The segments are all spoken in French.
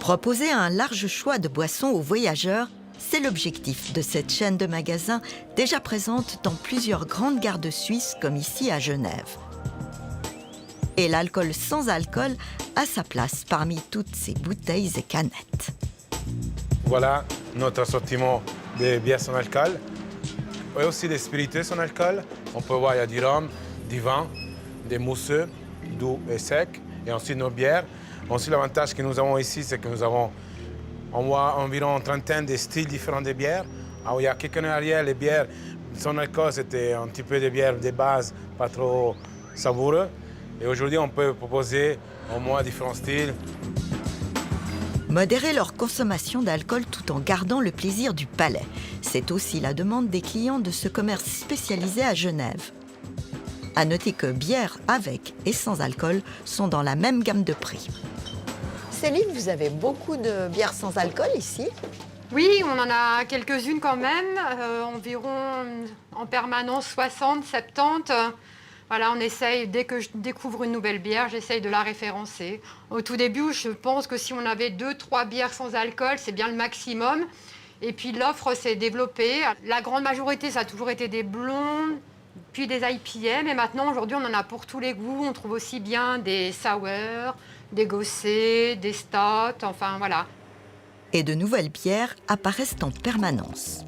Proposer un large choix de boissons aux voyageurs, c'est l'objectif de cette chaîne de magasins déjà présente dans plusieurs grandes gares de Suisse comme ici à Genève. Et l'alcool sans alcool a sa place parmi toutes ces bouteilles et canettes. Voilà notre assortiment de bières sans alcool et aussi des spiritueux sans alcool. On peut voir, il y a du rhum, du vin, des mousseux, doux et secs, et ensuite nos bières. Ensuite, l'avantage que nous avons ici, c'est que nous avons environ une trentaine de styles différents de bières. Alors, il y a quelques années arrière, les bières sans alcool, c'était un petit peu des bières de base, pas trop savoureuses. Et aujourd'hui, on peut proposer au moins différents styles. Modérer leur consommation d'alcool tout en gardant le plaisir du palais. C'est aussi la demande des clients de ce commerce spécialisé à Genève. À noter que bières avec et sans alcool sont dans la même gamme de prix. Céline, vous avez beaucoup de bières sans alcool ici? Oui, on en a quelques-unes quand même, environ en permanence 60, 70. Voilà, on essaye, dès que je découvre une nouvelle bière, j'essaye de la référencer. Au tout début, je pense que si on avait 2-3 bières sans alcool, c'est bien le maximum. Et puis l'offre s'est développée. La grande majorité, ça a toujours été des blondes, puis des IPM. Et maintenant, aujourd'hui, on en a pour tous les goûts. On trouve aussi bien des sour, des gossés, des stouts, enfin voilà. Et de nouvelles bières apparaissent en permanence.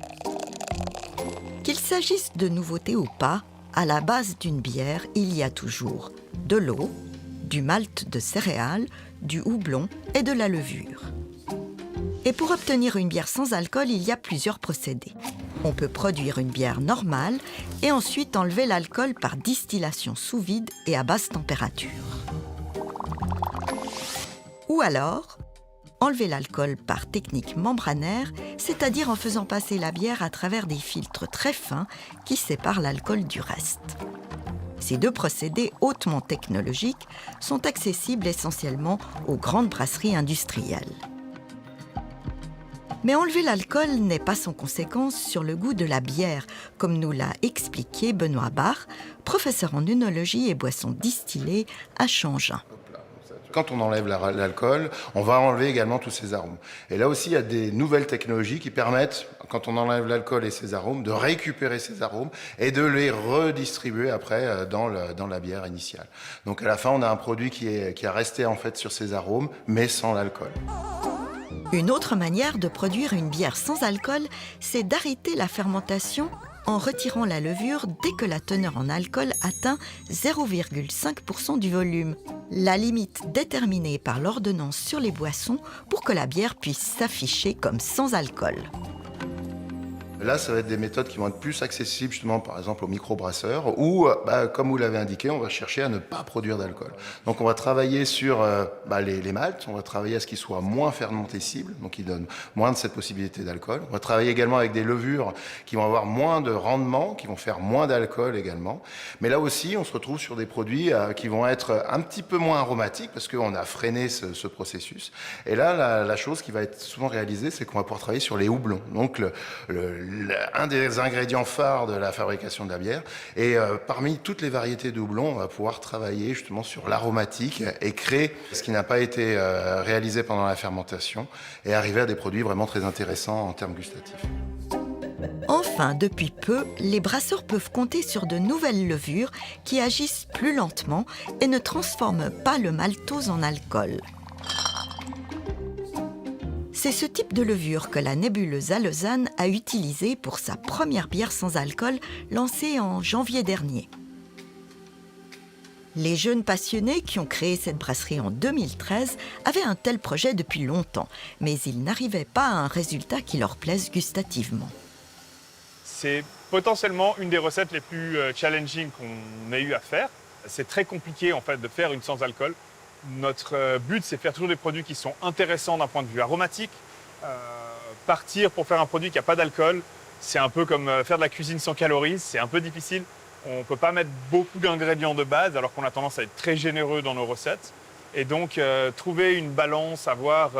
Qu'il s'agisse de nouveautés ou pas, à la base d'une bière, il y a toujours de l'eau, du malt de céréales, du houblon et de la levure. Et pour obtenir une bière sans alcool, il y a plusieurs procédés. On peut produire une bière normale et ensuite enlever l'alcool par distillation sous vide et à basse température. Ou alors, enlever l'alcool par technique membranaire, c'est-à-dire en faisant passer la bière à travers des filtres très fins qui séparent l'alcool du reste. Ces deux procédés hautement technologiques sont accessibles essentiellement aux grandes brasseries industrielles. Mais enlever l'alcool n'est pas sans conséquence sur le goût de la bière, comme nous l'a expliqué Benoît Bach, professeur en œnologie et boissons distillées à Changin. Quand on enlève l'alcool, on va enlever également tous ces arômes. Et là aussi, il y a des nouvelles technologies qui permettent, quand on enlève l'alcool et ses arômes, de récupérer ces arômes et de les redistribuer après dans la bière initiale. Donc à la fin, on a un produit qui a resté en fait sur ses arômes, mais sans l'alcool. Une autre manière de produire une bière sans alcool, c'est d'arrêter la fermentation en retirant la levure dès que la teneur en alcool atteint 0,5% du volume, la limite déterminée par l'ordonnance sur les boissons pour que la bière puisse s'afficher comme sans alcool. Là, ça va être des méthodes qui vont être plus accessibles justement, par exemple, aux microbrasseurs où, comme vous l'avez indiqué, on va chercher à ne pas produire d'alcool. Donc on va travailler sur les maltes, on va travailler à ce qu'ils soient moins fermentescibles, donc ils donnent moins de cette possibilité d'alcool. On va travailler également avec des levures qui vont avoir moins de rendement, qui vont faire moins d'alcool également. Mais là aussi, on se retrouve sur des produits qui vont être un petit peu moins aromatiques parce qu'on a freiné ce processus. Et là, la chose qui va être souvent réalisée, c'est qu'on va pouvoir travailler sur les houblons. Donc un des ingrédients phares de la fabrication de la bière. Et parmi toutes les variétés de houblon, on va pouvoir travailler justement sur l'aromatique et créer ce qui n'a pas été réalisé pendant la fermentation et arriver à des produits vraiment très intéressants en termes gustatifs. Enfin, depuis peu, les brasseurs peuvent compter sur de nouvelles levures qui agissent plus lentement et ne transforment pas le maltose en alcool. C'est ce type de levure que la nébuleuse à Lausanne a utilisée pour sa première bière sans alcool lancée en janvier dernier. Les jeunes passionnés qui ont créé cette brasserie en 2013 avaient un tel projet depuis longtemps, mais ils n'arrivaient pas à un résultat qui leur plaise gustativement. C'est potentiellement une des recettes les plus challenging qu'on ait eu à faire. C'est très compliqué en fait de faire une sans alcool. Notre but, c'est de faire toujours des produits qui sont intéressants d'un point de vue aromatique. Partir pour faire un produit qui n'a pas d'alcool, c'est un peu comme faire de la cuisine sans calories, c'est un peu difficile. On ne peut pas mettre beaucoup d'ingrédients de base, alors qu'on a tendance à être très généreux dans nos recettes. Et donc, trouver une balance, avoir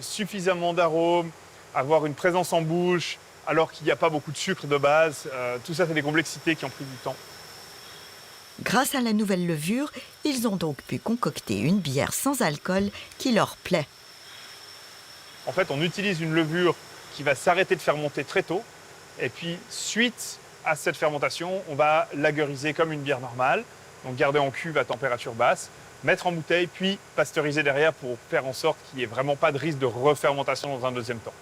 suffisamment d'arômes, avoir une présence en bouche, alors qu'il n'y a pas beaucoup de sucre de base, tout ça, c'est des complexités qui ont pris du temps. Grâce à la nouvelle levure, ils ont donc pu concocter une bière sans alcool qui leur plaît. En fait, on utilise une levure qui va s'arrêter de fermenter très tôt. Et puis, suite à cette fermentation, on va lageriser comme une bière normale. Donc, garder en cuve à température basse, mettre en bouteille, puis pasteuriser derrière pour faire en sorte qu'il n'y ait vraiment pas de risque de refermentation dans un deuxième temps.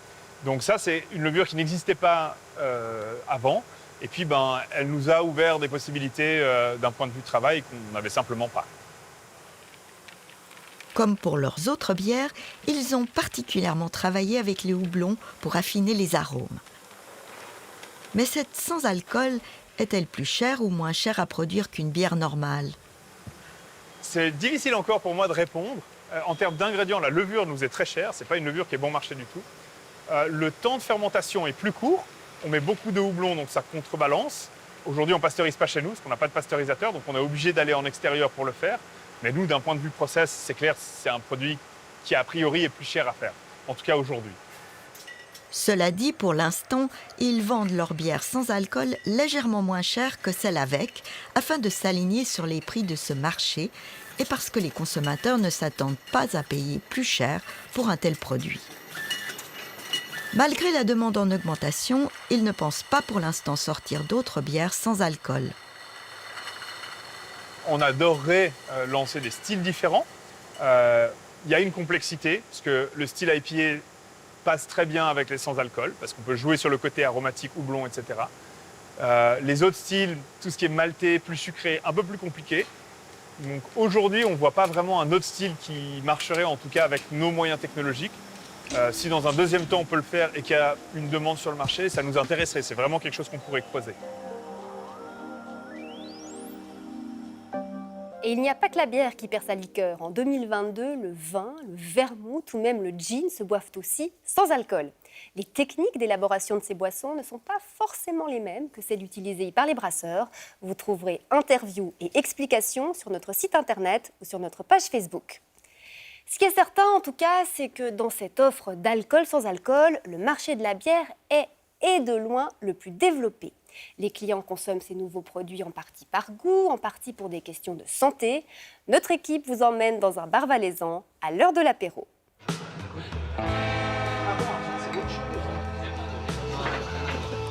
Donc ça, c'est une levure qui n'existait pas avant. Et puis, elle nous a ouvert des possibilités d'un point de vue travail qu'on n'avait simplement pas. Comme pour leurs autres bières, ils ont particulièrement travaillé avec les houblons pour affiner les arômes. Mais cette sans alcool est-elle plus chère ou moins chère à produire qu'une bière normale? C'est difficile encore pour moi de répondre. En termes d'ingrédients, la levure nous est très chère. Ce n'est pas une levure qui est bon marché du tout. Le temps de fermentation est plus court. On met beaucoup de houblon, donc ça contrebalance. Aujourd'hui, on ne pasteurise pas chez nous, parce qu'on n'a pas de pasteurisateur, donc on est obligé d'aller en extérieur pour le faire. Mais nous, d'un point de vue process, c'est clair, c'est un produit qui, a priori, est plus cher à faire. En tout cas, aujourd'hui. Cela dit, pour l'instant, ils vendent leur bière sans alcool légèrement moins chère que celle avec, afin de s'aligner sur les prix de ce marché et parce que les consommateurs ne s'attendent pas à payer plus cher pour un tel produit. Malgré la demande en augmentation, ils ne pensent pas pour l'instant sortir d'autres bières sans alcool. On adorerait lancer des styles différents. Il y a une complexité, parce que le style IPA passe très bien avec les sans-alcool, parce qu'on peut jouer sur le côté aromatique, houblon, etc. Les autres styles, tout ce qui est maltais, plus sucré, un peu plus compliqué. Donc aujourd'hui, on ne voit pas vraiment un autre style qui marcherait, en tout cas avec nos moyens technologiques. Si dans un deuxième temps on peut le faire et qu'il y a une demande sur le marché, ça nous intéresserait. C'est vraiment quelque chose qu'on pourrait creuser. Et il n'y a pas que la bière qui perd sa liqueur. En 2022, le vin, le vermouth ou même le gin se boivent aussi sans alcool. Les techniques d'élaboration de ces boissons ne sont pas forcément les mêmes que celles utilisées par les brasseurs. Vous trouverez interviews et explications sur notre site internet ou sur notre page Facebook. Ce qui est certain, en tout cas, c'est que dans cette offre d'alcool sans alcool, le marché de la bière est de loin le plus développé. Les clients consomment ces nouveaux produits en partie par goût, en partie pour des questions de santé. Notre équipe vous emmène dans un bar valaisan à l'heure de l'apéro.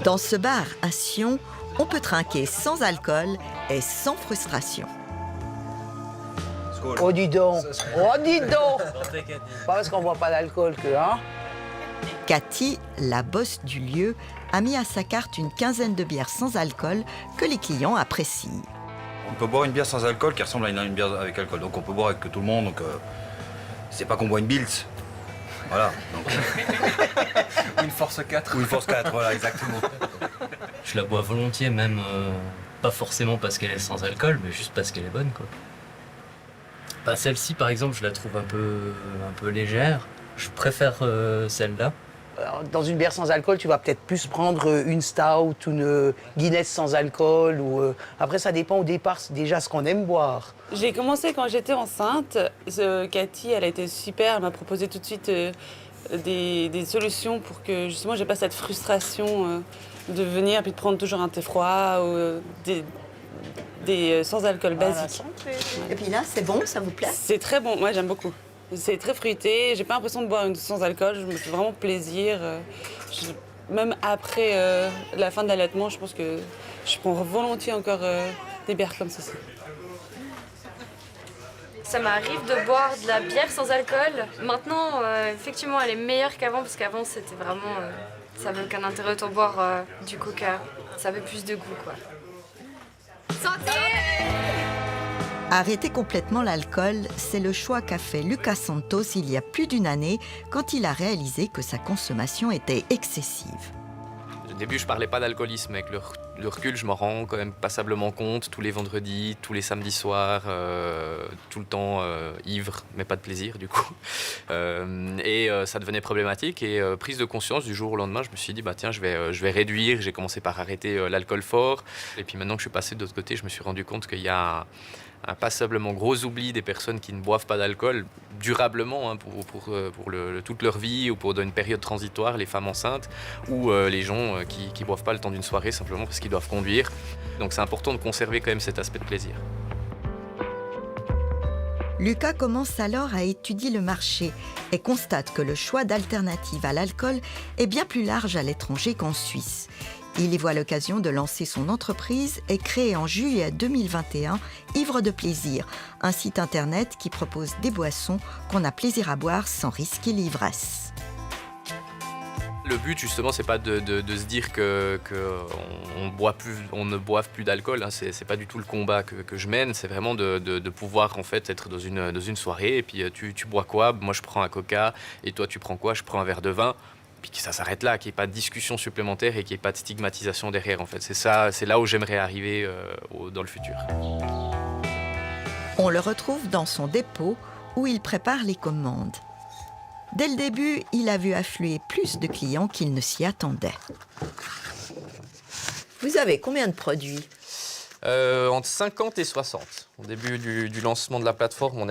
Dans ce bar à Sion, on peut trinquer sans alcool et sans frustration. Oh, dis donc! Oh, dis donc! Pas parce qu'on ne boit pas d'alcool que, hein? Cathy, la boss du lieu, a mis à sa carte une quinzaine de bières sans alcool que les clients apprécient. On peut boire une bière sans alcool qui ressemble à une bière avec alcool. Donc on peut boire avec tout le monde. Donc c'est pas qu'on boit une Biltz. Voilà. Donc, ou une Force 4. Ou une Force 4, voilà, exactement. Je la bois volontiers, même pas forcément parce qu'elle est sans alcool, mais juste parce qu'elle est bonne, quoi. Bah, celle-ci, par exemple, je la trouve un peu légère. Je préfère celle-là. Dans une bière sans alcool, tu vas peut-être plus prendre une stout, une Guinness sans alcool. Après, ça dépend au départ déjà ce qu'on aime boire. J'ai commencé quand j'étais enceinte. Cathy, elle a été super. Elle m'a proposé tout de suite des solutions pour que justement j'ai pas cette frustration de venir puis de prendre toujours un thé froid ou des sans-alcool basiques. Et puis là, c'est bon, ça vous plaît? C'est très bon, moi j'aime beaucoup. C'est très fruité, j'ai pas l'impression de boire une sans-alcool, je me fais vraiment plaisir. Même après la fin de l'allaitement, je pense que je prends volontiers encore des bières comme ceci. Ça m'arrive de boire de la bière sans alcool. Maintenant, effectivement, elle est meilleure qu'avant, parce qu'avant, c'était vraiment... ça n'avait aucun intérêt, autant boire du coca. Ça avait plus de goût, quoi. Santé! Arrêter complètement l'alcool, c'est le choix qu'a fait Lucas Santos il y a plus d'une année quand il a réalisé que sa consommation était excessive. Au début, je parlais pas d'alcoolisme. Avec le recul, je m'en rends quand même passablement compte. Tous les vendredis, tous les samedis soirs, tout le temps ivre, mais pas de plaisir du coup. Ça devenait problématique. Et prise de conscience du jour au lendemain, je me suis dit, bah tiens, je vais réduire. J'ai commencé par arrêter l'alcool fort. Et puis maintenant que je suis passé de l'autre côté, je me suis rendu compte qu'il y a un passablement gros oubli des personnes qui ne boivent pas d'alcool durablement, hein, pour toute leur vie ou pour une période transitoire, les femmes enceintes ou les gens qui boivent pas le temps d'une soirée simplement parce qu'ils doivent conduire. Donc c'est important de conserver quand même cet aspect de plaisir. Lucas commence alors à étudier le marché et constate que le choix d'alternatives à l'alcool est bien plus large à l'étranger qu'en Suisse. Il y voit l'occasion de lancer son entreprise et crée en juillet 2021 Ivre de plaisir, un site internet qui propose des boissons qu'on a plaisir à boire sans risquer l'ivresse. Le but, justement, c'est pas de se dire on ne boive plus d'alcool. Hein. C'est pas du tout le combat que je mène. C'est vraiment de pouvoir en fait être dans une soirée et puis tu bois quoi? Moi, je prends un Coca et toi, tu prends quoi? Je prends un verre de vin. Puis que ça s'arrête là, qu'il n'y ait pas de discussion supplémentaire et qu'il n'y ait pas de stigmatisation derrière. En fait, c'est là où j'aimerais arriver dans le futur. On le retrouve dans son dépôt où il prépare les commandes. Dès le début, il a vu affluer plus de clients qu'il ne s'y attendait. Vous avez combien de produits? Entre 50 et 60. Au début du lancement de la plateforme,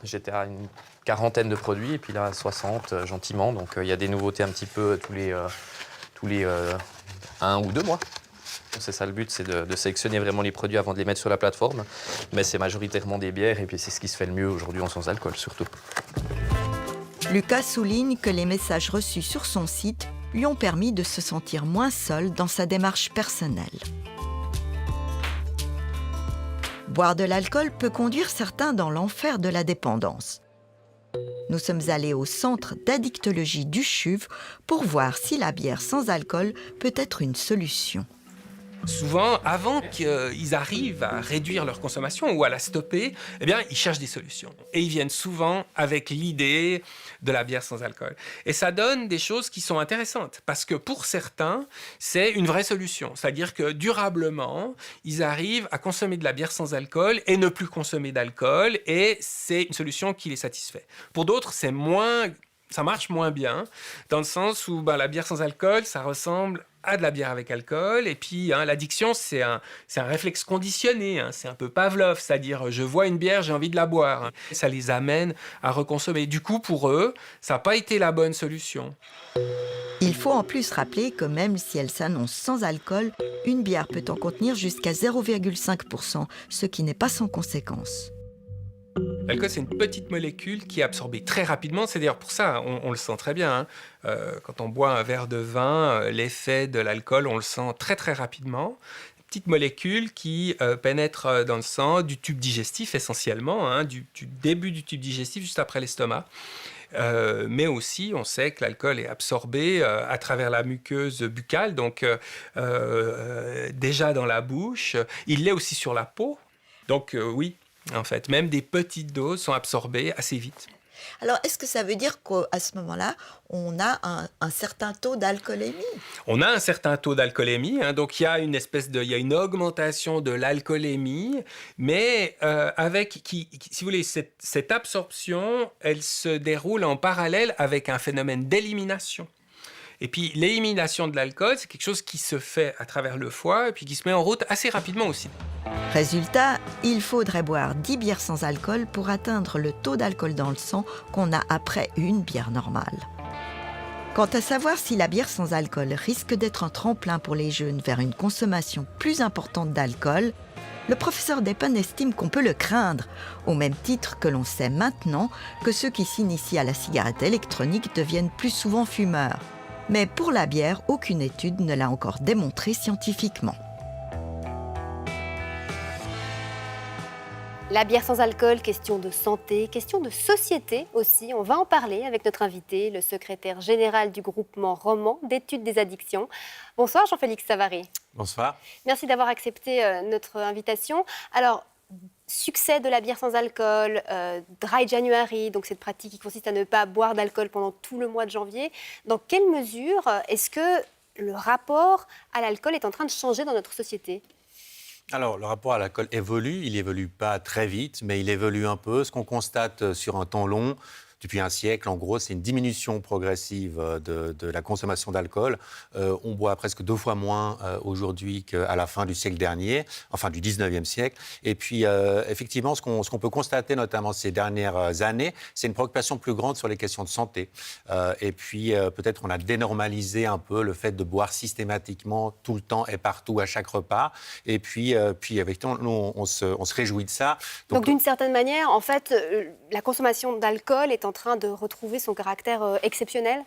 j'étais à une quarantaine de produits, et puis là, 60 gentiment. Donc il y a des nouveautés un petit peu tous les 1 ou 2 mois. C'est ça le but, c'est de sélectionner vraiment les produits avant de les mettre sur la plateforme. Mais c'est majoritairement des bières, et puis c'est ce qui se fait le mieux aujourd'hui en sans-alcool, surtout. Lucas souligne que les messages reçus sur son site lui ont permis de se sentir moins seul dans sa démarche personnelle. Boire de l'alcool peut conduire certains dans l'enfer de la dépendance. Nous sommes allés au centre d'addictologie du CHUV pour voir si la bière sans alcool peut être une solution. Souvent, avant qu'ils arrivent à réduire leur consommation ou à la stopper, eh bien, ils cherchent des solutions. Et ils viennent souvent avec l'idée de la bière sans alcool. Et ça donne des choses qui sont intéressantes, parce que pour certains, c'est une vraie solution. C'est-à-dire que durablement, ils arrivent à consommer de la bière sans alcool et ne plus consommer d'alcool, et c'est une solution qui les satisfait. Pour d'autres, ça marche moins bien, dans le sens où la bière sans alcool, ça ressemble à de la bière avec alcool. Et puis, l'addiction, c'est un réflexe conditionné. C'est un peu Pavlov, c'est-à-dire je vois une bière, j'ai envie de la boire. Ça les amène à reconsommer. Du coup, pour eux, ça n'a pas été la bonne solution. Il faut en plus rappeler que même si elle s'annonce sans alcool, une bière peut en contenir jusqu'à 0,5%, ce qui n'est pas sans conséquence. L'alcool, c'est une petite molécule qui est absorbée très rapidement. C'est d'ailleurs pour ça, on le sent très bien. Quand on boit un verre de vin, l'effet de l'alcool, on le sent très très rapidement. Petite molécule qui pénètre dans le sang, du tube digestif essentiellement, du début du tube digestif juste après l'estomac. Mais aussi, on sait que l'alcool est absorbé à travers la muqueuse buccale, donc déjà dans la bouche. Il l'est aussi sur la peau. Donc oui. En fait, même des petites doses sont absorbées assez vite. Alors, est-ce que ça veut dire qu'à ce moment-là, on a un certain taux d'alcoolémie? On a un certain taux d'alcoolémie, donc il y a une augmentation de l'alcoolémie, mais si vous voulez, cette absorption, elle se déroule en parallèle avec un phénomène d'élimination. Et puis, l'élimination de l'alcool, c'est quelque chose qui se fait à travers le foie et puis qui se met en route assez rapidement aussi. Résultat, il faudrait boire 10 bières sans alcool pour atteindre le taux d'alcool dans le sang qu'on a après une bière normale. Quant à savoir si la bière sans alcool risque d'être un tremplin pour les jeunes vers une consommation plus importante d'alcool, le professeur Deppen estime qu'on peut le craindre, au même titre que l'on sait maintenant que ceux qui s'initient à la cigarette électronique deviennent plus souvent fumeurs. Mais pour la bière, aucune étude ne l'a encore démontré scientifiquement. La bière sans alcool, question de santé, question de société aussi. On va en parler avec notre invité, le secrétaire général du groupement roman d'études des addictions. Bonsoir Jean-Félix Savary. Bonsoir. Merci d'avoir accepté notre invitation. Alors, succès de la bière sans alcool, Dry January, donc cette pratique qui consiste à ne pas boire d'alcool pendant tout le mois de janvier. Dans quelle mesure est-ce que le rapport à l'alcool est en train de changer dans notre société ? Alors, le rapport à l'alcool évolue. Il évolue pas très vite, mais il évolue un peu. Ce qu'on constate sur un temps long, depuis un siècle. En gros, c'est une diminution progressive de la consommation d'alcool. On boit presque 2 fois moins aujourd'hui qu'à la fin du siècle dernier, enfin du 19e siècle. Et puis, effectivement, ce qu'on peut constater, notamment ces dernières années, c'est une préoccupation plus grande sur les questions de santé. Et puis, peut-être on a dénormalisé un peu le fait de boire systématiquement tout le temps et partout à chaque repas. Et puis avec nous, on se réjouit de ça. Donc d'une certaine manière, en fait, la consommation d'alcool est en train de retrouver son caractère exceptionnel ?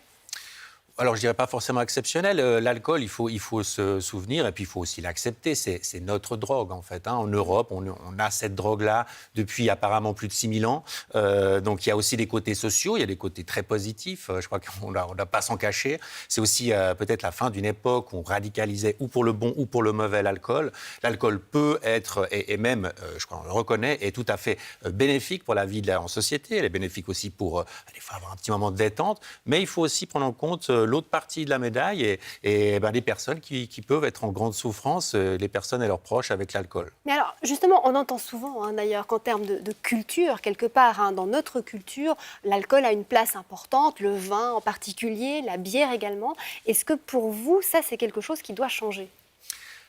Alors, je dirais pas forcément exceptionnel. L'alcool, il faut se souvenir et puis il faut aussi l'accepter. C'est notre drogue, en fait. En Europe, on a cette drogue-là depuis apparemment plus de 6000 ans. Donc, il y a aussi des côtés sociaux, il y a des côtés très positifs. Je crois qu'on ne doit pas s'en cacher. C'est aussi peut-être la fin d'une époque où on radicalisait ou pour le bon ou pour le mauvais l'alcool. L'alcool peut être, et même, je crois qu'on le reconnaît, est tout à fait bénéfique pour la vie en société. Elle est bénéfique aussi pour des fois avoir un petit moment de détente. Mais il faut aussi prendre en compte l'autre partie de la médaille et les personnes qui peuvent être en grande souffrance, les personnes et leurs proches avec l'alcool. Mais alors, justement, on entend souvent, d'ailleurs, qu'en termes de culture, quelque part, dans notre culture, l'alcool a une place importante, le vin en particulier, la bière également. Est-ce que pour vous, ça, c'est quelque chose qui doit changer ?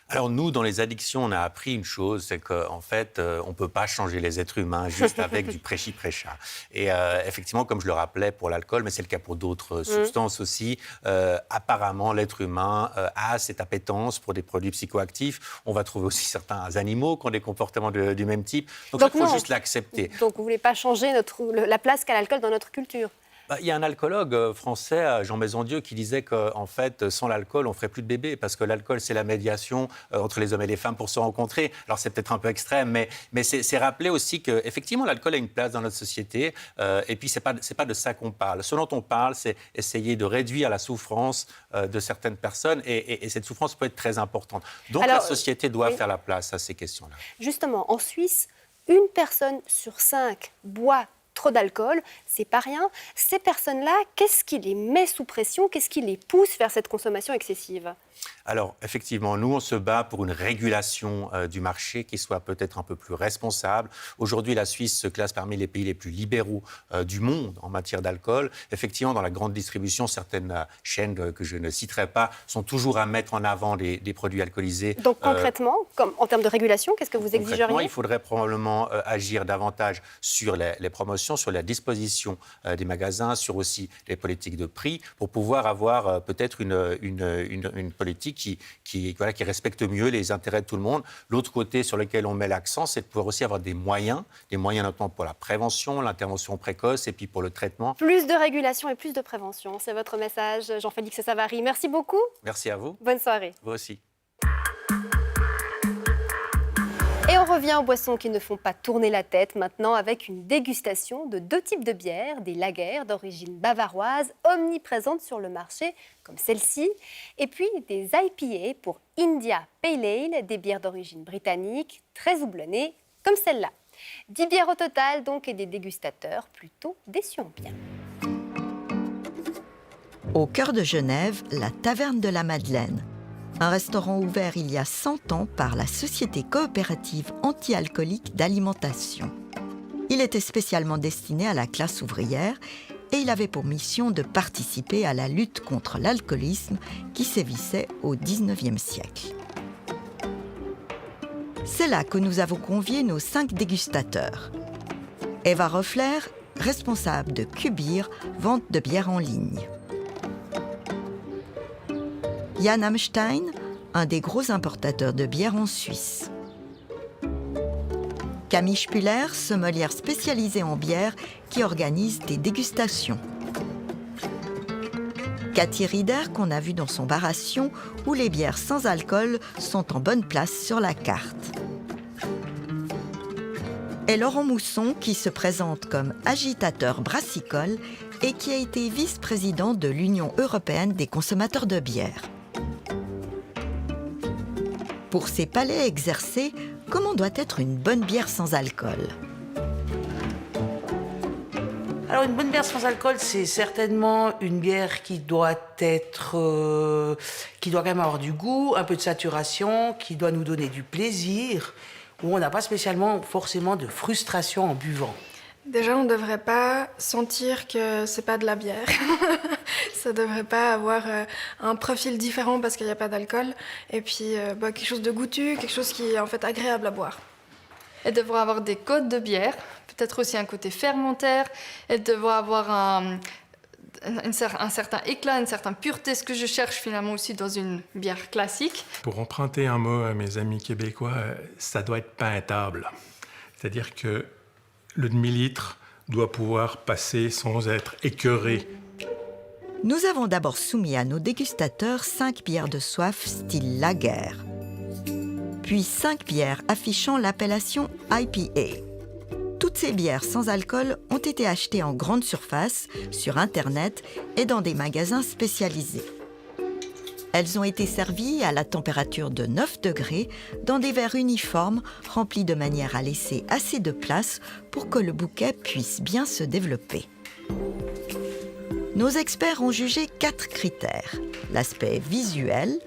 Alors nous, dans les addictions, on a appris une chose, c'est qu'en fait, on ne peut pas changer les êtres humains juste avec du prêchi-prêcha. Et effectivement, comme je le rappelais pour l'alcool, mais c'est le cas pour d'autres substances aussi, apparemment, l'être humain a cette appétence pour des produits psychoactifs. On va trouver aussi certains animaux qui ont des comportements du même type. Donc il faut juste l'accepter. Donc vous ne voulez pas changer la place qu'a l'alcool dans notre culture ? Il y a un alcoologue français, Jean Maisondieu, qui disait qu'en fait, sans l'alcool, on ne ferait plus de bébés, parce que l'alcool, c'est la médiation entre les hommes et les femmes pour se rencontrer. Alors, c'est peut-être un peu extrême, mais c'est rappeler aussi qu'effectivement, l'alcool a une place dans notre société, et puis c'est pas de ça qu'on parle. Ce dont on parle, c'est essayer de réduire la souffrance de certaines personnes, et cette souffrance peut être très importante. Donc, alors, la société doit faire la place à ces questions-là. Justement, en Suisse, 1 personne sur 5 boit trop d'alcool, c'est pas rien. Ces personnes-là, qu'est-ce qui les met sous pression ? Qu'est-ce qui les pousse vers cette consommation excessive ? Alors, effectivement, nous, on se bat pour une régulation du marché qui soit peut-être un peu plus responsable. Aujourd'hui, la Suisse se classe parmi les pays les plus libéraux du monde en matière d'alcool. Effectivement, dans la grande distribution, certaines chaînes que je ne citerai pas sont toujours à mettre en avant des produits alcoolisés. Donc, concrètement, comme en termes de régulation, qu'est-ce que vous exigeriez ? Il faudrait probablement agir davantage sur les promotions, sur la disposition des magasins, sur aussi les politiques de prix, pour pouvoir avoir peut-être une politique qui respecte mieux les intérêts de tout le monde. L'autre côté sur lequel on met l'accent, c'est de pouvoir aussi avoir des moyens notamment pour la prévention, l'intervention précoce et puis pour le traitement. Plus de régulation et plus de prévention, c'est votre message, Jean-Félix Savary. Merci beaucoup. Merci à vous. Bonne soirée. Vous aussi. Et on revient aux boissons qui ne font pas tourner la tête maintenant avec une dégustation de 2 types de bières, des lagers d'origine bavaroise omniprésentes sur le marché comme celle-ci, et puis des IPA pour India Pale Ale, des bières d'origine britannique très houblonnées comme celle-là. 10 bières au total donc et des dégustateurs plutôt déçus en bien. Au cœur de Genève, la Taverne de la Madeleine. Un restaurant ouvert il y a 100 ans par la Société coopérative anti-alcoolique d'alimentation. Il était spécialement destiné à la classe ouvrière et il avait pour mission de participer à la lutte contre l'alcoolisme qui sévissait au XIXe siècle. C'est là que nous avons convié nos 5 dégustateurs. Eva Roffler, responsable de Cubir, vente de bière en ligne. Jan Amstein, un des gros importateurs de bière en Suisse. Camille Spuller, sommelière spécialisée en bière qui organise des dégustations. Cathy Rieder, qu'on a vu dans son bar à Sion, où les bières sans alcool sont en bonne place sur la carte. Et Laurent Mousson, qui se présente comme agitateur brassicole et qui a été vice-président de l'Union européenne des consommateurs de bière. Pour ses palais exercés, comment doit être une bonne bière sans alcool ? Alors, une bonne bière sans alcool, c'est certainement une bière qui doit être... qui doit quand même avoir du goût, un peu de saturation, qui doit nous donner du plaisir, où on n'a pas spécialement forcément de frustration en buvant. Déjà, on ne devrait pas sentir que c'est pas de la bière. Ça ne devrait pas avoir un profil différent parce qu'il n'y a pas d'alcool. Et puis, quelque chose de goûtu, quelque chose qui est en fait agréable à boire. Elle devrait avoir des côtes de bière, peut-être aussi un côté fermentaire. Elle devrait avoir un certain éclat, une certaine pureté, ce que je cherche finalement aussi dans une bière classique. Pour emprunter un mot à mes amis québécois, ça doit être peintable. C'est-à-dire que le demi-litre doit pouvoir passer sans être écœuré. Nous avons d'abord soumis à nos dégustateurs 5 bières de soif style lager, puis 5 bières affichant l'appellation IPA. Toutes ces bières sans alcool ont été achetées en grande surface, sur Internet et dans des magasins spécialisés. Elles ont été servies à la température de 9 degrés dans des verres uniformes remplis de manière à laisser assez de place pour que le bouquet puisse bien se développer. Nos experts ont jugé 4 critères: l'aspect visuel,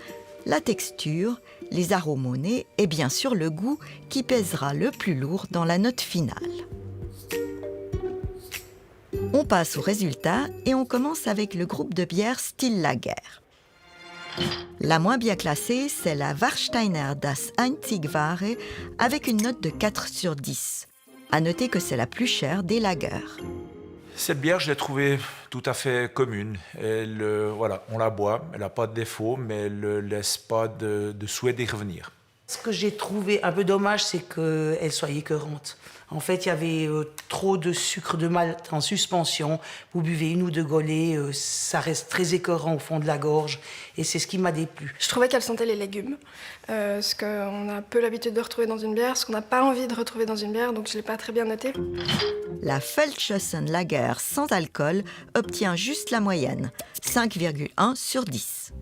la texture, les arômes au nez et bien sûr le goût qui pèsera le plus lourd dans la note finale. On passe au résultat et on commence avec le groupe de bières style lager. La moins bien classée, c'est la Warsteiner Das Einzigwahre avec une note de 4 sur 10. À noter que c'est la plus chère des lagers. Cette bière, je l'ai trouvée tout à fait commune. Voilà, on la boit, elle n'a pas de défaut, mais elle ne laisse pas de souhait d'y revenir. Ce que j'ai trouvé un peu dommage, c'est qu'elle soit écœurante. En fait, il y avait trop de sucre de malt en suspension. Vous buvez 1 ou 2 golets, ça reste très écœurant au fond de la gorge. Et c'est ce qui m'a déplu. Je trouvais qu'elle sentait les légumes, ce qu'on a peu l'habitude de retrouver dans une bière, ce qu'on n'a pas envie de retrouver dans une bière, donc je ne l'ai pas très bien noté. La Feldschössen Lager sans alcool obtient juste la moyenne, 5,1 sur 10.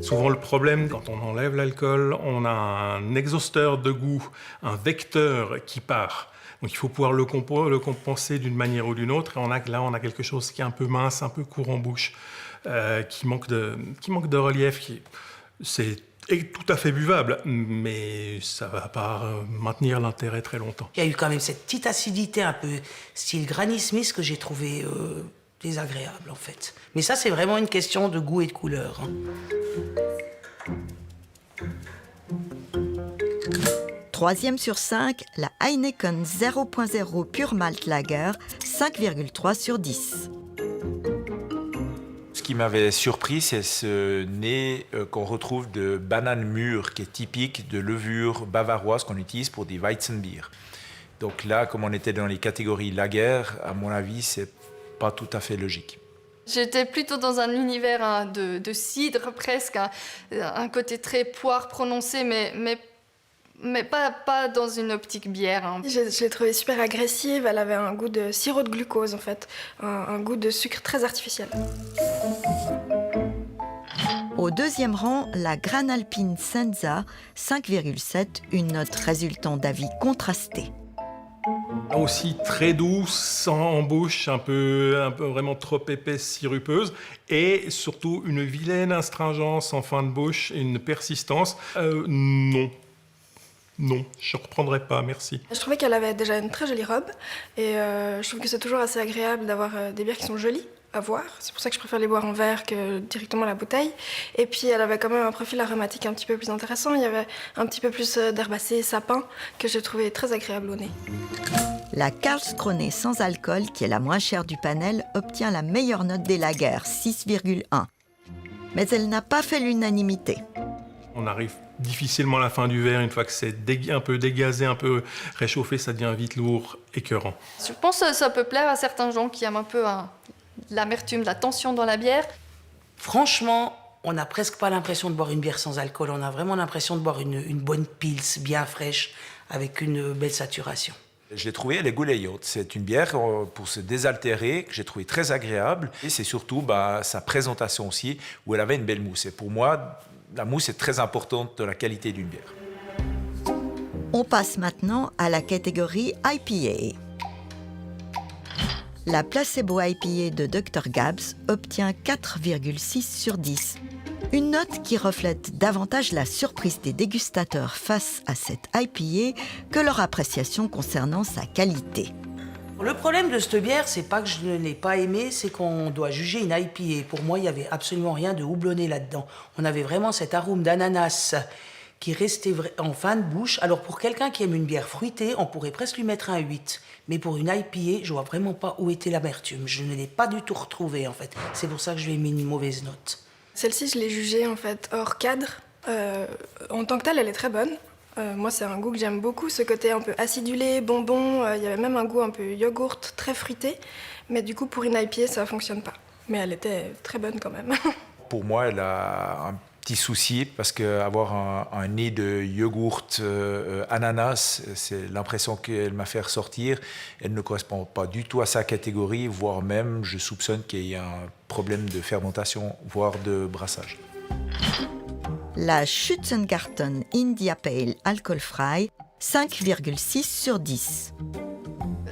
Souvent le problème, quand on enlève l'alcool, on a un exhausteur de goût, un vecteur qui part. Donc il faut pouvoir le compenser d'une manière ou d'une autre. Et là, on a quelque chose qui est un peu mince, un peu court en bouche, qui manque de relief. C'est tout à fait buvable, mais ça ne va pas maintenir l'intérêt très longtemps. Il y a eu quand même cette petite acidité un peu style Granny Smith que j'ai trouvé désagréable en fait. Mais ça, c'est vraiment une question de goût et de couleur. Troisième sur 5, la Heineken 0.0 Pure Malt Lager, 5,3 sur 10. Ce qui m'avait surpris, c'est ce nez qu'on retrouve de banane mûre, qui est typique de levure bavaroise qu'on utilise pour des Weizenbier. Donc là, comme on était dans les catégories lager, à mon avis, c'est pas tout à fait logique. J'étais plutôt dans un univers de cidre presque, un côté très poire prononcé, mais pas dans une optique bière. Je l'ai trouvée super agressive, elle avait un goût de sirop de glucose en fait, un goût de sucre très artificiel. Au deuxième rang, la Granalpine Senza, 5,7, une note résultant d'avis contrastés. Aussi très douce, en bouche, un peu vraiment trop épaisse, sirupeuse, et surtout une vilaine astringence en fin de bouche et une persistance. Non, je ne reprendrai pas, merci. Je trouvais qu'elle avait déjà une très jolie robe, et je trouve que c'est toujours assez agréable d'avoir des bières qui sont jolies à voir. C'est pour ça que je préfère les boire en verre que directement à la bouteille. Et puis elle avait quand même un profil aromatique un petit peu plus intéressant. Il y avait un petit peu plus d'herbacées et sapin que j'ai trouvé très agréable au nez. La Karlskrone sans alcool, qui est la moins chère du panel, obtient la meilleure note des lagers, 6,1. Mais elle n'a pas fait l'unanimité. On arrive difficilement à la fin du verre. Une fois que c'est un peu dégazé, un peu réchauffé, ça devient vite lourd, écœurant. Je pense que ça peut plaire à certains gens qui aiment un peu l'amertume, la tension dans la bière. Franchement, on n'a presque pas l'impression de boire une bière sans alcool. On a vraiment l'impression de boire une bonne pils bien fraîche avec une belle saturation. Je l'ai trouvé, elle est goulayante. C'est une bière pour se désaltérer que j'ai trouvé très agréable. Et c'est surtout sa présentation aussi, où elle avait une belle mousse. Et pour moi, la mousse est très importante de la qualité d'une bière. On passe maintenant à la catégorie IPA. La Placebo IPA de Dr Gabs obtient 4,6 sur 10. Une note qui reflète davantage la surprise des dégustateurs face à cette IPA que leur appréciation concernant sa qualité. Le problème de cette bière, c'est pas que je ne l'ai pas aimée, c'est qu'on doit juger une IPA. Pour moi, il n'y avait absolument rien de houblonné là-dedans. On avait vraiment cet arôme d'ananas qui restait en fin de bouche. Alors pour quelqu'un qui aime une bière fruitée, on pourrait presque lui mettre un 8. Mais pour une IPA, je vois vraiment pas où était l'amertume. Je ne l'ai pas du tout retrouvée en fait. C'est pour ça que je lui ai mis une mauvaise note. Celle-ci, je l'ai jugée en fait hors cadre. En tant que telle, elle est très bonne. Moi, c'est un goût que j'aime beaucoup, ce côté un peu acidulé, bonbon. Il y avait même un goût un peu yogourt, très fruité. Mais du coup, pour une IPA, ça fonctionne pas. Mais elle était très bonne quand même. Pour moi, elle a un petit souci parce qu'avoir un nez de yogourt ananas, c'est l'impression qu'elle m'a fait ressortir. Elle ne correspond pas du tout à sa catégorie, voire même, je soupçonne qu'il y a un problème de fermentation, voire de brassage. La Schützengarten India Pale Alcoholfrei, 5,6 sur 10.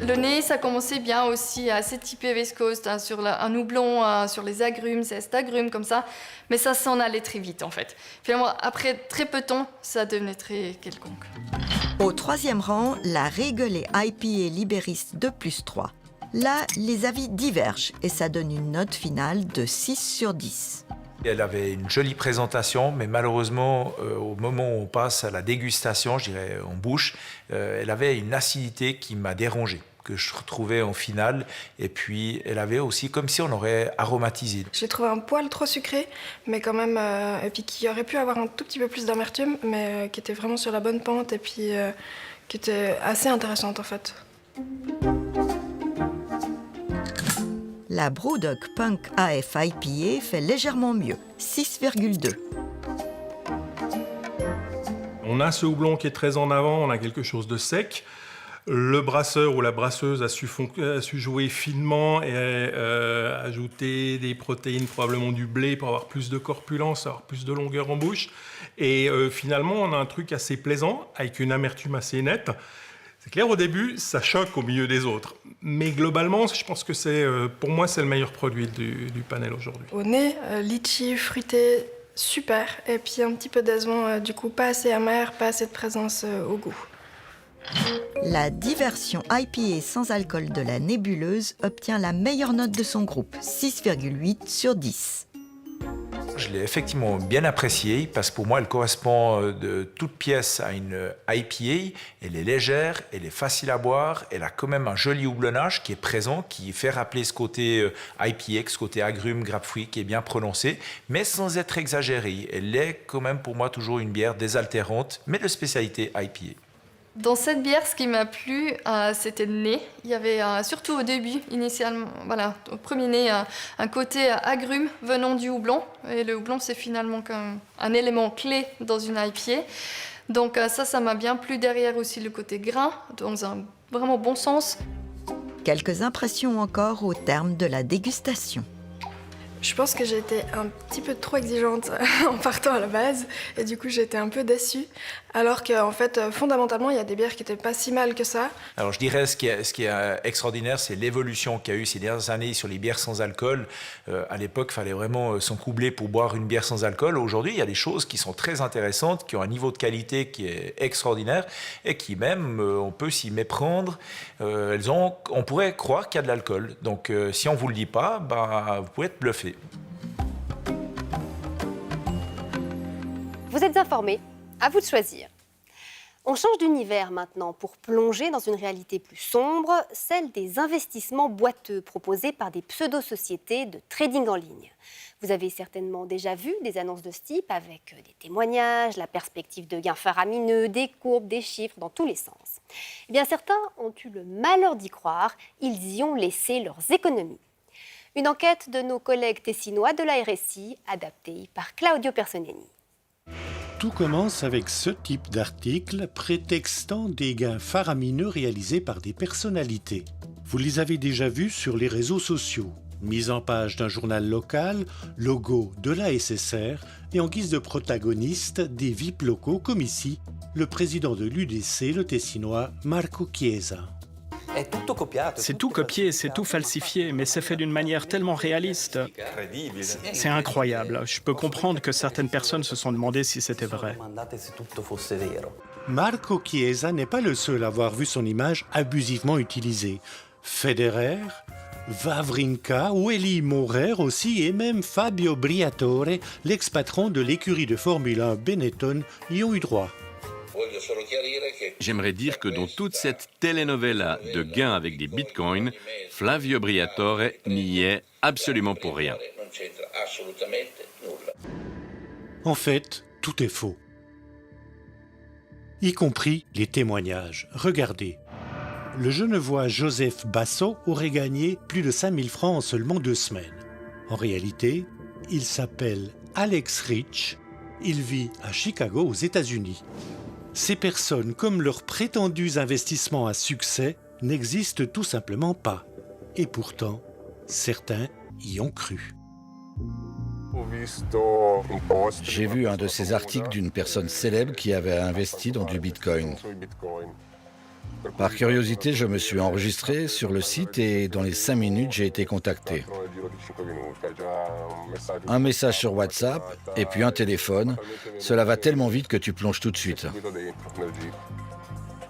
Le nez, ça commençait bien aussi, assez typé West Coast, hein, sur un houblon, sur les agrumes, c'est agrumes comme ça. Mais ça s'en allait très vite en fait. Finalement, après très peu de temps, ça devenait très quelconque. Au troisième rang, la Régolée IPA Liberis 2+3. Là, les avis divergent et ça donne une note finale de 6 sur 10. Elle avait une jolie présentation, mais malheureusement, au moment où on passe à la dégustation, je dirais en bouche, elle avait une acidité qui m'a dérangé, que je retrouvais en finale. Et puis, elle avait aussi comme si on aurait aromatisé. J'ai trouvé un poil trop sucré, mais quand même, et puis qui aurait pu avoir un tout petit peu plus d'amertume, mais qui était vraiment sur la bonne pente et puis qui était assez intéressante en fait. La Brewdog Punk AF IPA fait légèrement mieux, 6,2. On a ce houblon qui est très en avant, on a quelque chose de sec. Le brasseur ou la brasseuse a su jouer finement et ajouter des protéines, probablement du blé, pour avoir plus de corpulence, avoir plus de longueur en bouche. Et finalement, on a un truc assez plaisant, avec une amertume assez nette. C'est clair, au début, ça choque au milieu des autres. Mais globalement, je pense que pour moi, c'est le meilleur produit du panel aujourd'hui. Au nez, litchi, fruité, super. Et puis un petit peu d'azon, du coup, pas assez amer, pas assez de présence au goût. La diversion IPA sans alcool de la nébuleuse obtient la meilleure note de son groupe, 6,8 sur 10. Je l'ai effectivement bien appréciée parce que pour moi, elle correspond de toute pièce à une IPA. Elle est légère, elle est facile à boire, elle a quand même un joli houblonnage qui est présent, qui fait rappeler ce côté IPA, ce côté agrumes, grapefruit qui est bien prononcé, mais sans être exagérée. Elle est quand même pour moi toujours une bière désaltérante, mais de spécialité IPA. Dans cette bière, ce qui m'a plu, c'était le nez. Il y avait, surtout au début, initialement, voilà, au premier nez, un côté agrume venant du houblon. Et le houblon, c'est finalement un élément clé dans une IPA. Donc ça m'a bien plu. Derrière aussi le côté grain, dans un vraiment bon sens. Quelques impressions encore au terme de la dégustation. Je pense que j'ai été un petit peu trop exigeante en partant à la base et du coup j'ai été un peu déçue. Alors qu'en fait, fondamentalement, il y a des bières qui n'étaient pas si mal que ça. Alors je dirais ce qui est extraordinaire, c'est l'évolution qu'il y a eu ces dernières années sur les bières sans alcool. À l'époque, il fallait vraiment s'en coubler pour boire une bière sans alcool. Aujourd'hui, il y a des choses qui sont très intéressantes, qui ont un niveau de qualité qui est extraordinaire et qui même, on peut s'y méprendre. On pourrait croire qu'il y a de l'alcool. Donc si on ne vous le dit pas, vous pouvez être bluffé. Vous êtes informés, à vous de choisir. On change d'univers maintenant pour plonger dans une réalité plus sombre, celle des investissements boiteux proposés par des pseudo-sociétés de trading en ligne. Vous avez certainement déjà vu des annonces de ce type avec des témoignages, la perspective de gains faramineux, des courbes, des chiffres dans tous les sens. Eh bien, certains ont eu le malheur d'y croire, ils y ont laissé leurs économies. Une enquête de nos collègues tessinois de la RSI, adaptée par Claudio Personeni. Tout commence avec ce type d'article prétextant des gains faramineux réalisés par des personnalités. Vous les avez déjà vus sur les réseaux sociaux. Mise en page d'un journal local, logo de la SSR et en guise de protagoniste des VIP locaux comme ici, le président de l'UDC, le Tessinois Marco Chiesa. C'est tout copié, c'est tout falsifié, mais c'est fait d'une manière tellement réaliste. C'est incroyable. Je peux comprendre que certaines personnes se sont demandé si c'était vrai. Marco Chiesa n'est pas le seul à avoir vu son image abusivement utilisée. Federer, Wawrinka, Willy Maurer aussi, et même Fabio Briatore, l'ex-patron de l'écurie de Formule 1 Benetton, y ont eu droit. J'aimerais dire que dans toute cette telenovela de gains avec des bitcoins, Flavio Briatore n'y est absolument pour rien. En fait, tout est faux. Y compris les témoignages. Regardez. Le Genevois Joseph Basso aurait gagné plus de 5 000 francs en seulement 2 semaines. En réalité, il s'appelle Alex Rich. Il vit à Chicago, aux États-Unis. Ces personnes, comme leurs prétendus investissements à succès, n'existent tout simplement pas. Et pourtant, certains y ont cru. J'ai vu un de ces articles d'une personne célèbre qui avait investi dans du Bitcoin. Par curiosité, je me suis enregistré sur le site et dans les 5 minutes, j'ai été contacté. Un message sur WhatsApp et puis un téléphone. Cela va tellement vite que tu plonges tout de suite.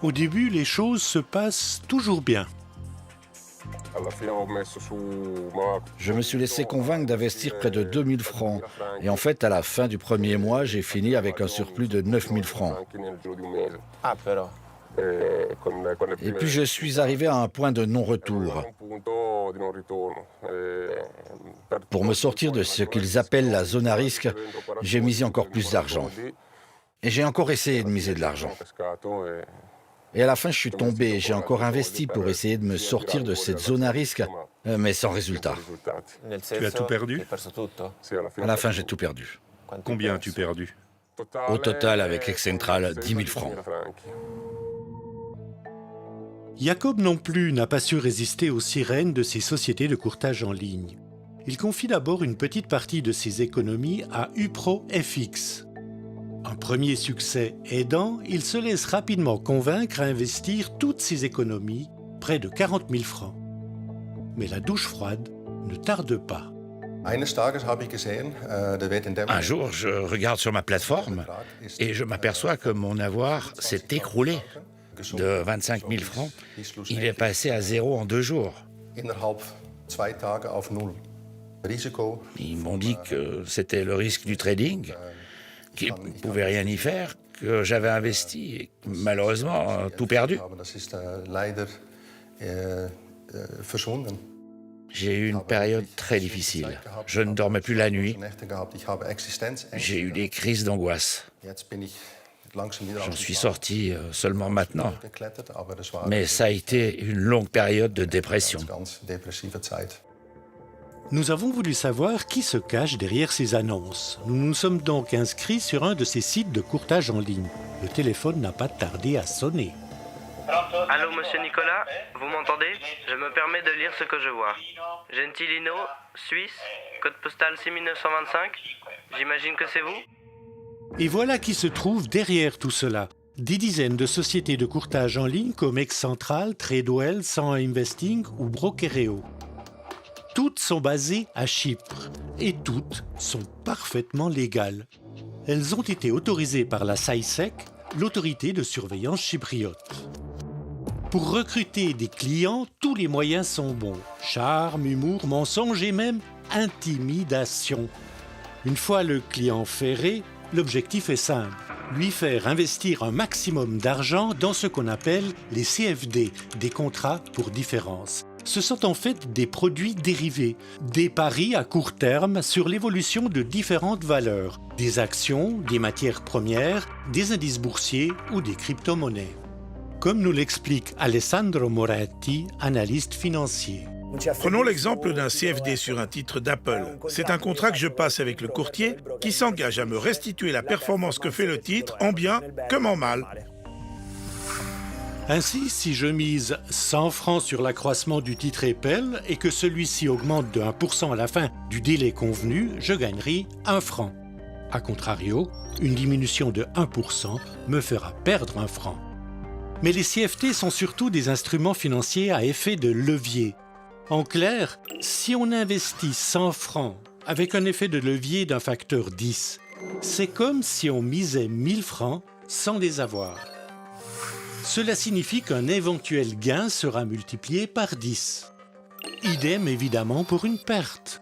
Au début, les choses se passent toujours bien. Je me suis laissé convaincre d'investir près de 2000 francs. Et en fait, à la fin du premier mois, j'ai fini avec un surplus de 9000 francs. Et puis je suis arrivé à un point de non-retour. Pour me sortir de ce qu'ils appellent la zone à risque, j'ai misé encore plus d'argent. Et j'ai encore essayé de miser de l'argent. Et à la fin, je suis tombé. J'ai encore investi pour essayer de me sortir de cette zone à risque, mais sans résultat. Tu as tout perdu? À la fin, j'ai tout perdu. Combien as-tu perdu? Au total, avec Excentral, 10 000 francs. Jacob non plus n'a pas su résister aux sirènes de ces sociétés de courtage en ligne. Il confie d'abord une petite partie de ses économies à UPRO-FX. Un premier succès aidant, il se laisse rapidement convaincre à investir toutes ses économies, près de 40 000 francs. Mais la douche froide ne tarde pas. Un jour, je regarde sur ma plateforme et je m'aperçois que mon avoir s'est écroulé. De 25 000 francs, il est passé à zéro en 2 jours. Ils m'ont dit que c'était le risque du trading, qu'ils ne pouvaient rien y faire, que j'avais investi et malheureusement tout perdu. J'ai eu une période très difficile. Je ne dormais plus la nuit. J'ai eu des crises d'angoisse. J'en suis sorti seulement maintenant. Mais ça a été une longue période de dépression. Nous avons voulu savoir qui se cache derrière ces annonces. Nous nous sommes donc inscrits sur un de ces sites de courtage en ligne. Le téléphone n'a pas tardé à sonner. Allô, monsieur Nicolas, vous m'entendez? Je me permets de lire ce que je vois. Gentilino, Suisse, code postal 6925. J'imagine que c'est vous? Et voilà qui se trouve derrière tout cela. Des dizaines de sociétés de courtage en ligne comme Excentral, Tradewell, 100 Investing ou Brokereo. Toutes sont basées à Chypre et toutes sont parfaitement légales. Elles ont été autorisées par la SAISEC, l'autorité de surveillance chypriote. Pour recruter des clients, tous les moyens sont bons. Charme, humour, mensonge et même intimidation. Une fois le client ferré, l'objectif est simple, lui faire investir un maximum d'argent dans ce qu'on appelle les CFD, des contrats pour différence. Ce sont en fait des produits dérivés, des paris à court terme sur l'évolution de différentes valeurs, des actions, des matières premières, des indices boursiers ou des crypto-monnaies. Comme nous l'explique Alessandro Moretti, analyste financier. Prenons l'exemple d'un CFD sur un titre d'Apple. C'est un contrat que je passe avec le courtier qui s'engage à me restituer la performance que fait le titre, en bien comme en mal. Ainsi, si je mise 100 francs sur l'accroissement du titre Apple et que celui-ci augmente de 1% à la fin du délai convenu, je gagnerai 1 franc. A contrario, une diminution de 1% me fera perdre 1 franc. Mais les CFD sont surtout des instruments financiers à effet de levier. En clair, si on investit 100 francs avec un effet de levier d'un facteur 10, c'est comme si on misait 1000 francs sans les avoir. Cela signifie qu'un éventuel gain sera multiplié par 10. Idem évidemment pour une perte.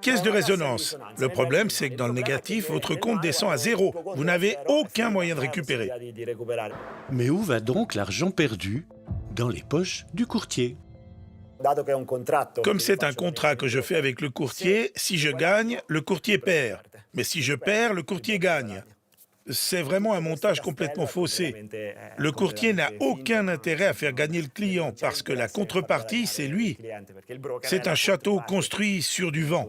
Caisse de résonance. Le problème, c'est que dans le négatif, votre compte descend à 0. Vous n'avez aucun moyen de récupérer. Mais où va donc l'argent perdu? Dans les poches du courtier. Comme c'est un contrat que je fais avec le courtier, si je gagne, le courtier perd. Mais si je perds, le courtier gagne. C'est vraiment un montage complètement faussé. Le courtier n'a aucun intérêt à faire gagner le client parce que la contrepartie, c'est lui. C'est un château construit sur du vent.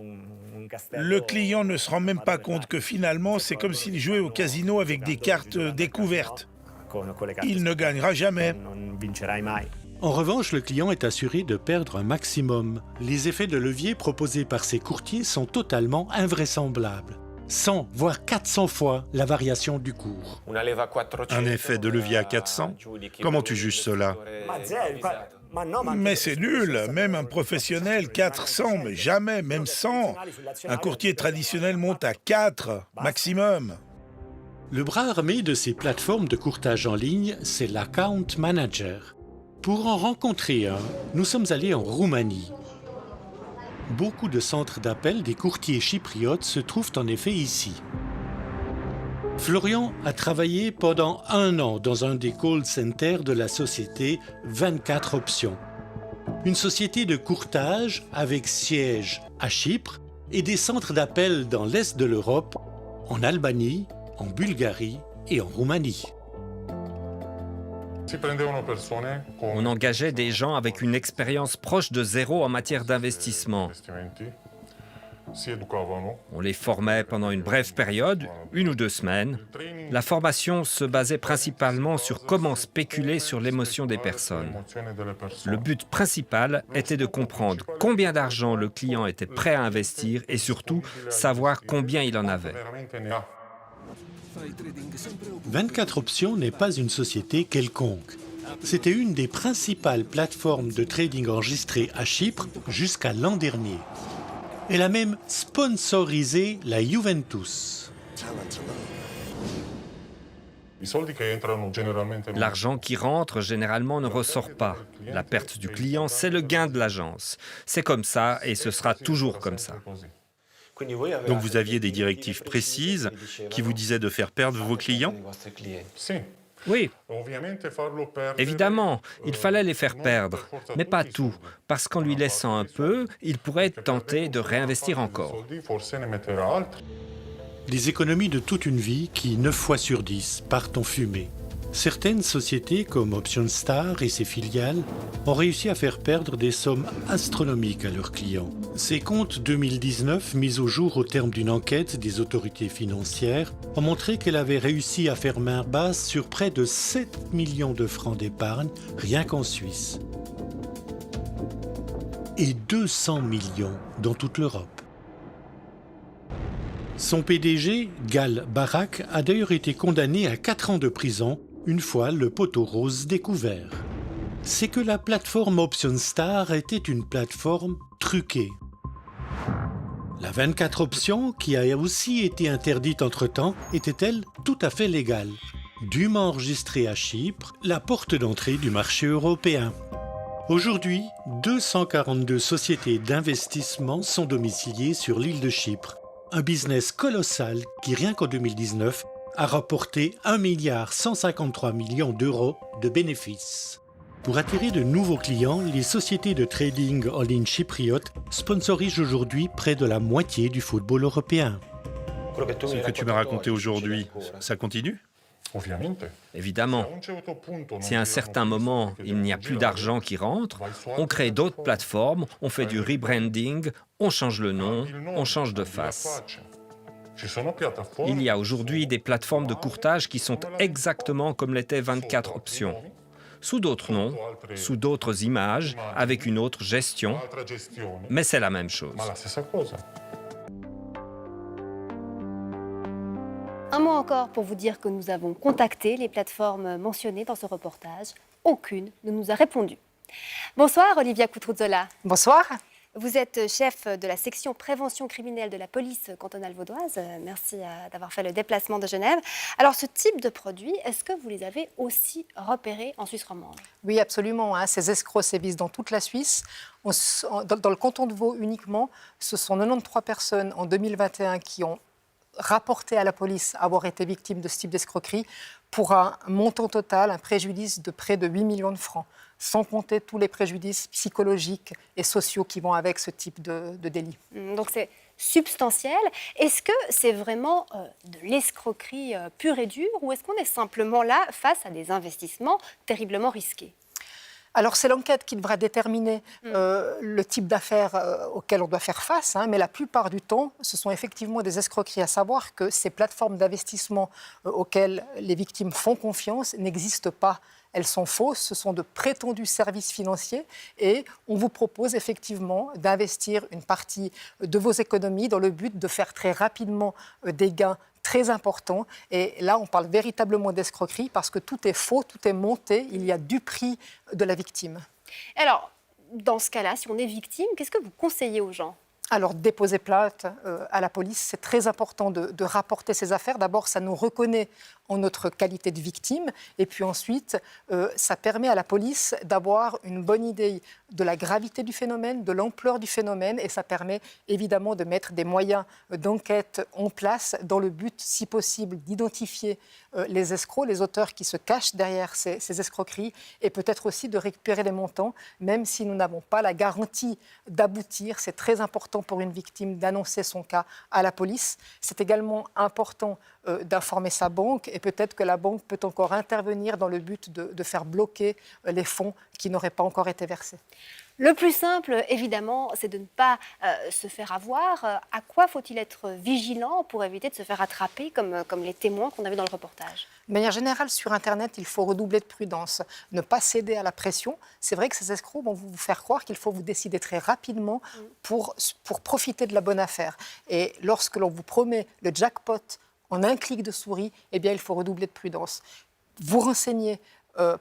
Le client ne se rend même pas compte que finalement, c'est comme s'il jouait au casino avec des cartes découvertes. Il ne gagnera jamais. En revanche, le client est assuré de perdre un maximum. Les effets de levier proposés par ces courtiers sont totalement invraisemblables. 100, voire 400 fois la variation du cours. Un effet de levier à 400 ? Comment tu juges cela ? Mais c'est nul, même un professionnel, 400, mais jamais, même 100. Un courtier traditionnel monte à 4, maximum. Le bras armé de ces plateformes de courtage en ligne, c'est l'Account Manager. Pour en rencontrer un, nous sommes allés en Roumanie. Beaucoup de centres d'appel des courtiers chypriotes se trouvent en effet ici. Florian a travaillé pendant 1 an dans un des call centers de la société 24 Options. Une société de courtage avec siège à Chypre et des centres d'appel dans l'est de l'Europe, en Albanie, en Bulgarie et en Roumanie. On engageait des gens avec une expérience proche de zéro en matière d'investissement. On les formait pendant une brève période, 1 ou 2 semaines. La formation se basait principalement sur comment spéculer sur l'émotion des personnes. Le but principal était de comprendre combien d'argent le client était prêt à investir et surtout savoir combien il en avait. 24 Options n'est pas une société quelconque. C'était une des principales plateformes de trading enregistrées à Chypre jusqu'à l'an dernier. Elle a même sponsorisé la Juventus. L'argent qui rentre généralement ne ressort pas. La perte du client, c'est le gain de l'agence. C'est comme ça et ce sera toujours comme ça. Donc vous aviez des directives précises qui vous disaient de faire perdre vos clients ? Oui. Évidemment, il fallait les faire perdre, mais pas tout, parce qu'en lui laissant un peu, il pourrait tenter de réinvestir encore. Les économies de toute une vie qui, 9 fois sur 10, partent en fumée. Certaines sociétés, comme OptionStar et ses filiales, ont réussi à faire perdre des sommes astronomiques à leurs clients. Ces comptes 2019, mis au jour au terme d'une enquête des autorités financières, ont montré qu'elle avait réussi à faire main basse sur près de 7 millions de francs d'épargne, rien qu'en Suisse. Et 200 millions dans toute l'Europe. Son PDG, Gal Barak, a d'ailleurs été condamné à 4 ans de prison une fois le poteau rose découvert. C'est que la plateforme OptionStar était une plateforme truquée. La 24 Options, qui a aussi été interdite entre-temps, était-elle tout à fait légale. Dûment enregistrée à Chypre, la porte d'entrée du marché européen. Aujourd'hui, 242 sociétés d'investissement sont domiciliées sur l'île de Chypre. Un business colossal qui, rien qu'en 2019, a rapporté 1,153 milliard d'euros de bénéfices. Pour attirer de nouveaux clients, les sociétés de trading en ligne chypriotes sponsorisent aujourd'hui près de la moitié du football européen. Ce que tu m'as raconté aujourd'hui, ça continue ? Évidemment. Si à un certain moment, il n'y a plus d'argent qui rentre, on crée d'autres plateformes, on fait du rebranding, on change le nom, on change de face. Il y a aujourd'hui des plateformes de courtage qui sont exactement comme l'étaient 24 Options. Sous d'autres noms, sous d'autres images, avec une autre gestion, mais c'est la même chose. Un mot encore pour vous dire que nous avons contacté les plateformes mentionnées dans ce reportage. Aucune ne nous a répondu. Bonsoir Olivia Cutruzzola. Bonsoir. Vous êtes chef de la section prévention criminelle de la police cantonale vaudoise. Merci d'avoir fait le déplacement de Genève. Alors, ce type de produits, est-ce que vous les avez aussi repérés en Suisse romande? Oui, absolument. Ces escrocs sévissent dans toute la Suisse. Dans le canton de Vaud uniquement, ce sont 93 personnes en 2021 qui ont rapporté à la police avoir été victimes de ce type d'escroquerie pour un montant total, un préjudice de près de 8 millions de francs, sans compter tous les préjudices psychologiques et sociaux qui vont avec ce type de délit. Donc c'est substantiel. Est-ce que c'est vraiment de l'escroquerie pure et dure ou est-ce qu'on est simplement là face à des investissements terriblement risqués? Alors, c'est l'enquête qui devra déterminer le type d'affaires auxquelles on doit faire face, mais la plupart du temps, ce sont effectivement des escroqueries, à savoir que ces plateformes d'investissement auxquelles les victimes font confiance n'existent pas. Elles sont fausses, ce sont de prétendus services financiers et on vous propose effectivement d'investir une partie de vos économies dans le but de faire très rapidement des gains très importants. Et là, on parle véritablement d'escroquerie parce que tout est faux, tout est monté, il y a du prix de la victime. Alors, dans ce cas-là, si on est victime, qu'est-ce que vous conseillez aux gens ? Alors, déposer plainte à la police, c'est très important de rapporter ces affaires. D'abord, ça nous reconnaît en notre qualité de victime. Et puis ensuite, ça permet à la police d'avoir une bonne idée de la gravité du phénomène, de l'ampleur du phénomène. Et ça permet évidemment de mettre des moyens d'enquête en place dans le but, si possible, d'identifier les escrocs, les auteurs qui se cachent derrière ces escroqueries et peut-être aussi de récupérer les montants, même si nous n'avons pas la garantie d'aboutir. C'est très important pour une victime d'annoncer son cas à la police. C'est également important d'informer sa banque et peut-être que la banque peut encore intervenir dans le but de faire bloquer les fonds qui n'auraient pas encore été versés. Le plus simple, évidemment, c'est de ne pas se faire avoir. À quoi faut-il être vigilant pour éviter de se faire attraper comme les témoins qu'on a vus dans le reportage? De manière générale, sur Internet, il faut redoubler de prudence, ne pas céder à la pression. C'est vrai que ces escrocs vont vous faire croire qu'il faut vous décider très rapidement pour profiter de la bonne affaire. Et lorsque l'on vous promet le jackpot en un clic de souris, eh bien, il faut redoubler de prudence. Vous renseigner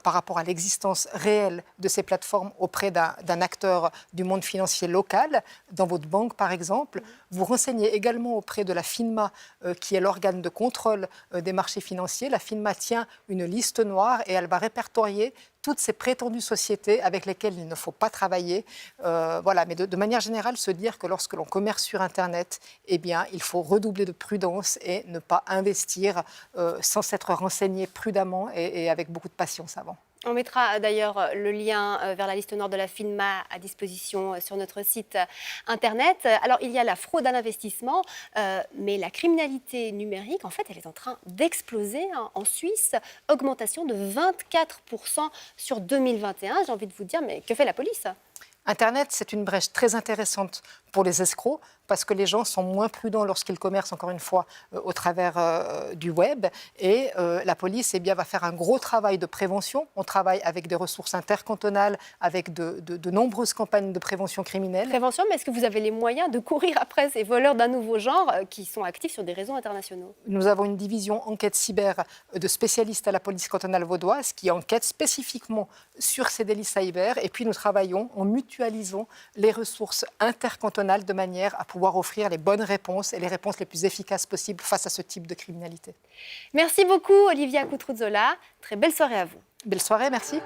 par rapport à l'existence réelle de ces plateformes auprès d'un acteur du monde financier local, dans votre banque par exemple. Vous renseignez également auprès de la FINMA, qui est l'organe de contrôle des marchés financiers. La FINMA tient une liste noire et elle va répertorier toutes ces prétendues sociétés avec lesquelles il ne faut pas travailler. Voilà. Mais de manière générale, se dire que lorsque l'on commerce sur Internet, eh bien, il faut redoubler de prudence et ne pas investir sans s'être renseigné prudemment et avec beaucoup de patience avant. On mettra d'ailleurs le lien vers la liste noire de la FINMA à disposition sur notre site internet. Alors, il y a la fraude à l'investissement, mais la criminalité numérique, en fait, elle est en train d'exploser en Suisse. Augmentation de 24% sur 2021. J'ai envie de vous dire, mais que fait la police ? Internet, c'est une brèche très intéressante pour les escrocs parce que les gens sont moins prudents lorsqu'ils commercent, encore une fois, au travers du web. Et la police va faire un gros travail de prévention. On travaille avec des ressources intercantonales, avec de nombreuses campagnes de prévention criminelle. Prévention, mais est-ce que vous avez les moyens de courir après ces voleurs d'un nouveau genre qui sont actifs sur des réseaux internationaux ? Nous avons une division enquête cyber de spécialistes à la police cantonale vaudoise qui enquête spécifiquement sur ces délits cyber. Et puis nous travaillons en mutualisant les ressources intercantonales de manière à pouvoir offrir les bonnes réponses et les réponses les plus efficaces possibles face à ce type de criminalité. Merci beaucoup, Olivia Cutruzzola. Très belle soirée à vous. Belle soirée, merci.